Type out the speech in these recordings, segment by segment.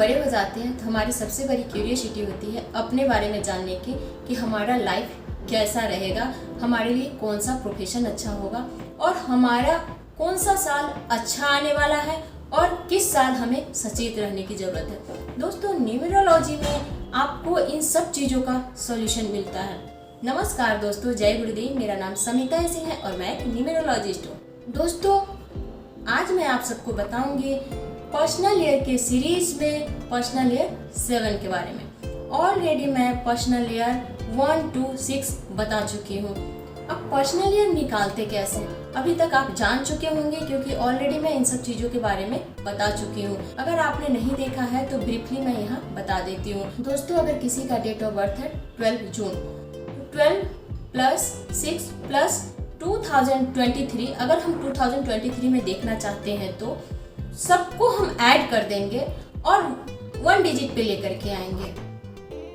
बड़े हो जाते हैं तो हमारी सबसे बड़ी क्यूरियोसिटी होती है अपने बारे में जानने की कि हमारा लाइफ कैसा रहेगा, हमारे लिए कौन सा प्रोफेशन अच्छा होगा और हमारा कौन सा साल अच्छा आने वाला है और किस साल हमें सचेत रहने की ज़रूरत है। दोस्तों, न्यूमरोलॉजी में आपको इन सब चीज़ों का सॉल्यूशन मिलता है। नमस्कार दोस्तों, जय गुरुदेव। मेरा नाम समिता सिंह है और मैं एक न्यूमरोलॉजिस्ट हूँ। दोस्तों, आज मैं आप सबको बताऊंगी पर्सनल ईयर के सीरीज में पर्सनल ईयर 7 के बारे में। ऑलरेडी मैं पर्सनल ईयर 1 to 6 बता चुकी हूँ। अब पर्सनल ईयर निकालते कैसे, अभी तक आप जान चुके होंगे क्योंकि ऑलरेडी मैं इन सब चीज़ों के बारे में बता चुकी हूँ। अगर आपने नहीं देखा है तो ब्रीफली मैं यहाँ बता देती हूँ। दोस्तों, अगर किसी का डेट ऑफ बर्थ है 12 जून, 12 प्लस 6 प्लस 2023, अगर हम 2023 में देखना चाहते हैं तो सबको हम ऐड कर देंगे और 1 डिजिट पे लेकर के आएंगे।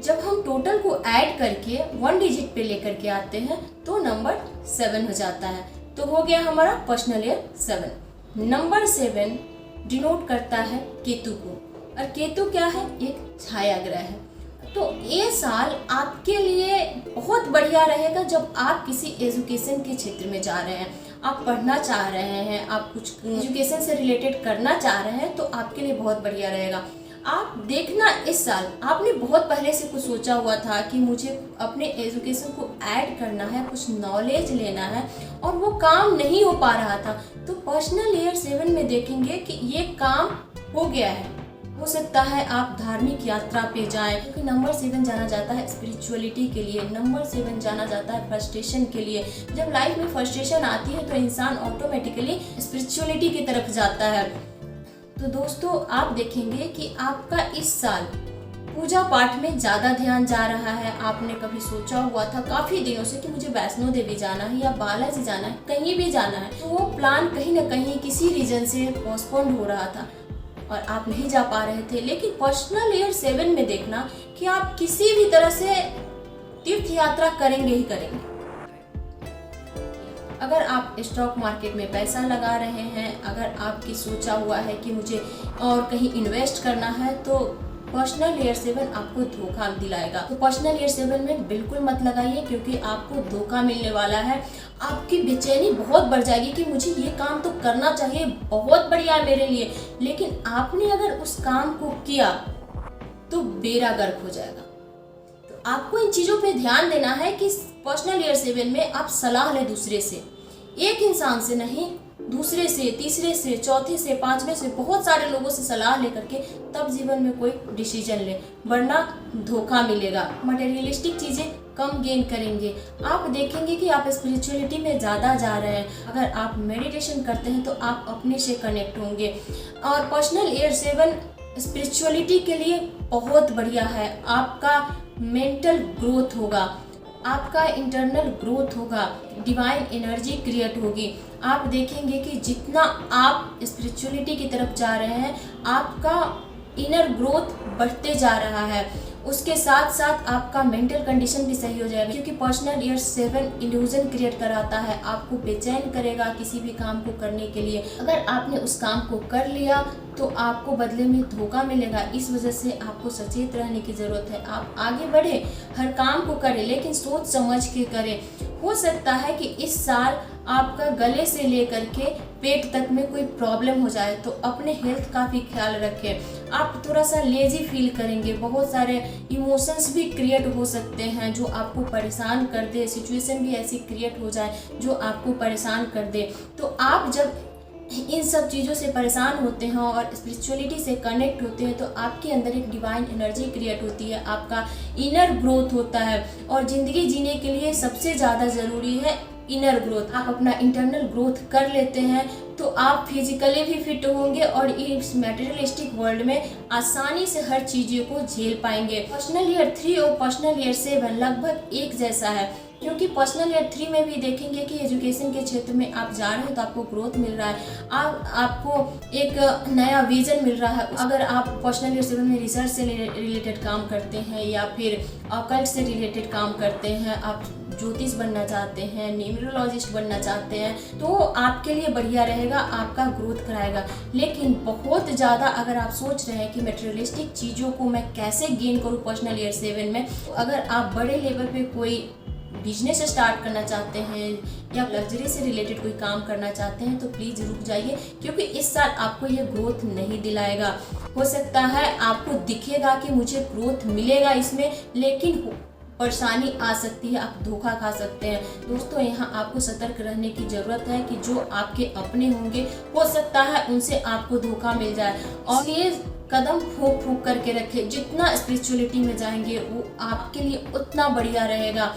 जब हम टोटल को ऐड करके 1 डिजिट पे लेकर के आते हैं तो नंबर 7 हो जाता है। तो हो गया हमारा पर्सनल ईयर 7। नंबर 7 डिनोट करता है केतु को, और केतु क्या है? एक छाया ग्रह है। तो ये साल आपके लिए बहुत बढ़िया रहेगा जब आप किसी एजुकेशन के क्षेत्र में जा रहे हैं, आप पढ़ना चाह रहे हैं, आप कुछ एजुकेशन से रिलेटेड करना चाह रहे हैं तो आपके लिए बहुत बढ़िया रहेगा। आप देखना, इस साल आपने बहुत पहले से कुछ सोचा हुआ था कि मुझे अपने एजुकेशन को ऐड करना है, कुछ नॉलेज लेना है और वो काम नहीं हो पा रहा था, तो पर्सनल ईयर 7 में देखेंगे कि ये काम हो गया है। हो सकता है आप धार्मिक यात्रा पे जाएं, क्योंकि नंबर 7 जाना जाता है स्पिरिचुअलिटी के लिए, नंबर 7 जाना जाता है फ्रस्ट्रेशन के लिए। जब लाइफ में फ्रस्ट्रेशन आती है तो इंसान ऑटोमेटिकली स्पिरिचुअलिटी की तरफ जाता है। तो दोस्तों, आप देखेंगे कि आपका इस साल पूजा पाठ में ज़्यादा ध्यान जा रहा है। आपने कभी सोचा हुआ था काफ़ी दिनों से कि मुझे वैष्णो देवी जाना है या बालाजी जाना है, कहीं भी जाना है, तो वो प्लान कहीं ना कहीं किसी रीजन से पोस्टपोन हो रहा था और आप नहीं जा पा रहे थे। लेकिन पर्सनल ईयर 7 में देखना कि आप किसी भी तरह से तीर्थ यात्रा करेंगे ही करेंगे। अगर आप स्टॉक मार्केट में पैसा लगा रहे हैं, अगर आपकी सोचा हुआ है कि मुझे और कहीं इन्वेस्ट करना है, तो पर्सनल ईयर 7 आपको धोखा दिलाएगा। तो पर्सनल ईयर 7 में बिल्कुल मत लगाइए, क्योंकि आपको धोखा मिलने वाला है। आपकी बेचैनी बहुत बढ़ जाएगी कि मुझे ये काम तो करना चाहिए, बहुत बढ़िया है मेरे लिए, लेकिन आपने अगर उस काम को किया तो बेड़ा गर्क हो जाएगा। तो आपको इन चीज़ों पे ध्यान देना है कि पर्सनल ईयर 7 में आप सलाह लें दूसरे से, एक इंसान से नहीं, दूसरे से, तीसरे से, चौथे से, पांचवें से, बहुत सारे लोगों से सलाह लेकर के तब जीवन में कोई डिसीजन ले, वरना धोखा मिलेगा। मटेरियलिस्टिक चीज़ें कम गेन करेंगे। आप देखेंगे कि आप स्पिरिचुअलिटी में ज़्यादा जा रहे हैं। अगर आप मेडिटेशन करते हैं तो आप अपने से कनेक्ट होंगे। और पर्सनल ईयर 7 स्पिरिचुअलिटी के लिए बहुत बढ़िया है। आपका मेंटल ग्रोथ होगा, आपका इंटरनल ग्रोथ होगा, डिवाइन एनर्जी क्रिएट होगी। आप देखेंगे कि जितना आप स्पिरिचुअलिटी की तरफ जा रहे हैं, आपका इनर ग्रोथ बढ़ते जा रहा है। उसके साथ साथ आपका मेंटल कंडीशन भी सही हो जाएगा, क्योंकि पर्सनल ईयर 7 इल्यूजन क्रिएट कराता है, आपको बेचैन करेगा किसी भी काम को करने के लिए। अगर आपने उस काम को कर लिया तो आपको बदले में धोखा मिलेगा। इस वजह से आपको सचेत रहने की ज़रूरत है। आप आगे बढ़े, हर काम को करें, लेकिन सोच समझ के करें। हो सकता है कि इस साल आपका गले से लेकर के पेट तक में कोई प्रॉब्लम हो जाए, तो अपने हेल्थ का भी ख्याल रखें। आप थोड़ा सा लेजी फील करेंगे, बहुत सारे इमोशंस भी क्रिएट हो सकते हैं जो आपको परेशान कर दे, सिचुएशन भी ऐसी क्रिएट हो जाए जो आपको परेशान कर दे। तो आप जब इन सब चीज़ों से परेशान होते हैं और स्पिरिचुअलिटी से कनेक्ट होते हैं तो आपके अंदर एक डिवाइन एनर्जी क्रिएट होती है, आपका इनर ग्रोथ होता है। और ज़िंदगी जीने के लिए सबसे ज़्यादा ज़रूरी है इनर ग्रोथ। आप अपना इंटरनल ग्रोथ कर लेते हैं तो आप फिजिकली भी फिट होंगे और इस मटेरियलिस्टिक वर्ल्ड में आसानी से हर चीज़ों को झेल पाएंगे। पर्सनल ईयर 3 और पर्सनल ईयर 7 लगभग एक जैसा है। क्योंकि पर्सनल ईयर 3 में भी देखेंगे कि एजुकेशन के क्षेत्र में आप जा रहे हैं तो आपको ग्रोथ मिल रहा है, आपको एक नया विजन मिल रहा है। अगर आप पर्सनल ईयर 7 में रिसर्च से रिलेटेड काम करते हैं या फिर ऑकल्ट से रिलेटेड काम करते हैं, आप ज्योतिष बनना चाहते हैं, न्यूमरोलॉजिस्ट बनना चाहते हैं, तो आपके लिए बढ़िया रहेगा, आपका ग्रोथ कराएगा। लेकिन बहुत ज़्यादा अगर आप सोच रहे हैं कि मटेरियलिस्टिक चीज़ों को मैं कैसे गेन करूँ पर्सनल ईयर 7 में, अगर आप बड़े लेवल पे कोई बिजनेस स्टार्ट करना चाहते हैं या लग्जरी से रिलेटेड कोई काम करना चाहते हैं, तो प्लीज़ रुक जाइए, क्योंकि इस साल आपको ये ग्रोथ नहीं दिलाएगा। हो सकता है आपको दिखेगा कि मुझे ग्रोथ मिलेगा इसमें, लेकिन परेशानी आ सकती है, आप धोखा खा सकते हैं। दोस्तों, यहाँ आपको सतर्क रहने की ज़रूरत है कि जो आपके अपने होंगे हो सकता है उनसे आपको धोखा मिल जाए, और ये कदम फूंक फूंक करके रखें। जितना स्पिरिचुअलिटी में जाएंगे वो आपके लिए उतना बढ़िया रहेगा।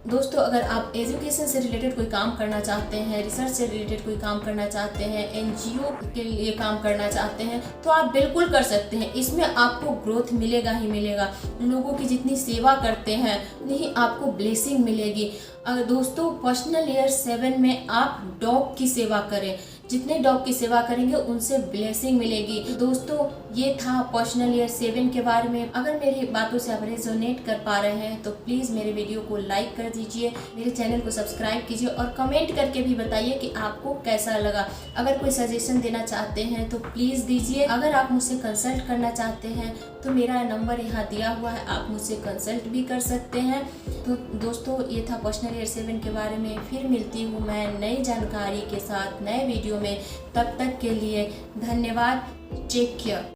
दोस्तों, अगर आप एजुकेशन से रिलेटेड कोई काम करना चाहते हैं, रिसर्च से रिलेटेड कोई काम करना चाहते हैं, एनजीओ के लिए काम करना चाहते हैं, तो आप बिल्कुल कर सकते हैं। इसमें आपको ग्रोथ मिलेगा ही मिलेगा। लोगों की जितनी सेवा करते हैं उतनी आपको ब्लेसिंग मिलेगी। अगर दोस्तों, पर्सनल ईयर 7 में आप डॉग की सेवा करें, जितने डॉग की सेवा करेंगे उनसे ब्लेसिंग मिलेगी। दोस्तों, ये था पर्सनल ईयर 7 के बारे में। अगर मेरी बातों से आप रेजोनेट कर पा रहे हैं तो प्लीज़ मेरे वीडियो को लाइक कर दीजिए, मेरे चैनल को सब्सक्राइब कीजिए और कमेंट करके भी बताइए कि आपको कैसा लगा। अगर कोई सजेशन देना चाहते हैं तो प्लीज़ दीजिए। अगर आप मुझसे कंसल्ट करना चाहते हैं तो मेरा नंबर यहाँ दिया हुआ है, आप मुझसे कंसल्ट भी कर सकते हैं। तो दोस्तों, ये था पर्सनल ईयर 7 के बारे में। फिर मिलती हूँ मैं नई जानकारी के साथ नए वीडियो में। तब तक के लिए धन्यवाद। Take care.